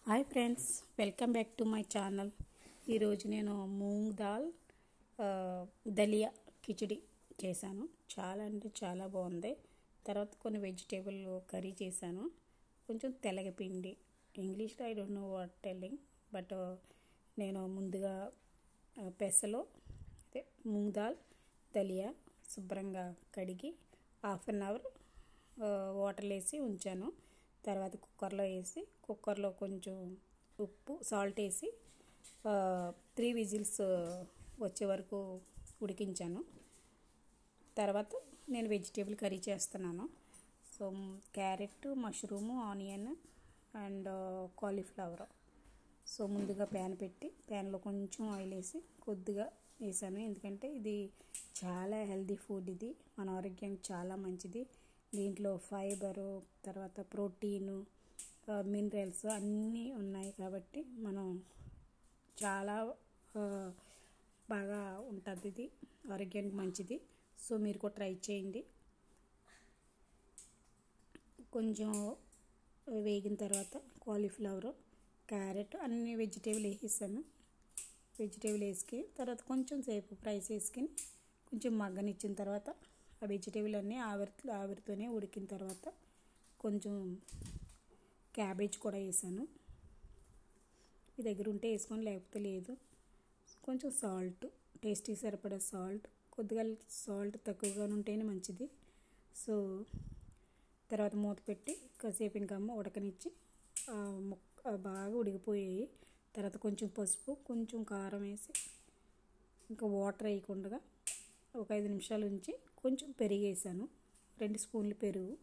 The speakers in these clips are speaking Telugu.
Hi friends, welcome back to my channel. ఈరోజు నేను మూంగ్ దాల్ దలియా కిచిడి చేశాను. చాలా అంటే చాలా బాగుంది. తర్వాత కొన్ని వెజిటేబుల్ కర్రీ చేశాను. కొంచెం తెలగపిండి, ఇంగ్లీష్లో I don't know what telling, but నేను ముందుగా పెసలో అదే మూంగ్ దాల్ దలియా శుభ్రంగా కడిగి హాఫ్ అన్ అవర్ వాటర్లో వేసి ఉంచాను. తర్వాత కుక్కర్లో వేసి కుక్కర్లో కొంచెం ఉప్పు సాల్ట్ వేసి 3 విజిల్స్ వచ్చే వరకు ఉడికించాను. తర్వాత నేను వెజిటేబుల్ కర్రీ చేస్తున్నాను. So carrot, mushroom, onion and cauliflower. So ముందుగా ప్యాన్ పెట్టి ప్యాన్లో కొంచెం ఆయిల్ వేసి కొద్దిగా వేసాను. ఎందుకంటే ఇది చాలా హెల్దీ ఫుడ్, ఇది మన ఆరోగ్యానికి చాలా మంచిది. దీంట్లో ఫైబరు, తర్వాత ప్రోటీను, మినరల్స్ అన్నీ ఉన్నాయి కాబట్టి మనం చాలా బాగా ఉంటుంది. ఇది ఆరోగ్యానికి మంచిది. సో మీరు కూడా ట్రై చేయండి. కొంచెం వేగిన తర్వాత కాలీఫ్లవర్, క్యారెట్ అన్ని వెజిటేబుల్ వేసేసాను. వెజిటేబుల్ వేసుకుని తర్వాత కొంచెం సేపు ఫ్రై చేసుకుని కొంచెం మగ్గనిచ్చిన తర్వాత ఆ వెజిటేబుల్ అన్నీ ఆవిరితోనే ఉడికిన తర్వాత కొంచెం క్యాబేజ్ కూడా వేసాను. మీ దగ్గర ఉంటే వేసుకొని, లేకపోతే లేదు. కొంచెం సాల్ట్, టేస్ట్కి సరిపడా సాల్ట్, కొద్దిగా సాల్ట్ తక్కువగా ఉంటేనే మంచిది. సో తర్వాత మూత పెట్టి కాసేపు ఇంకా ఉడకనిచ్చి బాగా ఉడికిపోయాయి. తర్వాత కొంచెం పసుపు, కొంచెం కారం వేసి ఇంకా వాటర్ వేయకుండా ఒక 5 నిమిషాలు ఉంచి కొంచెం పెరుగు వేసాను. 2 స్పూన్లు పెరుగు.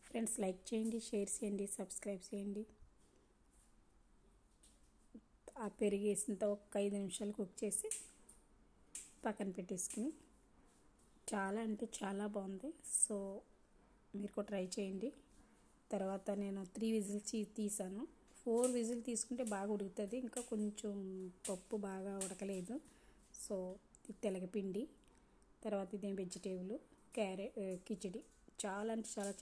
ఫ్రెండ్స్, లైక్ చేయండి, షేర్ చేయండి, సబ్స్క్రైబ్ చేయండి. ఆ పెరుగు వేసినంత ఒక 5 నిమిషాలు కుక్ చేసి పక్కన పెట్టేసుకుని చాలా అంటే చాలా బాగుంది. సో మీరు కూడా ట్రై చేయండి. తర్వాత నేను 3 విజిల్స్ తీసాను. 4 విజిల్ తీసుకుంటే బాగా ఉడుకుతుంది. ఇంకా కొంచెం పప్పు బాగా ఉడకలేదు. సో తెలగపిండి, తర్వాత ఇదేం వెజిటేబుల్ కిచిడి చాలా అంటే చాలా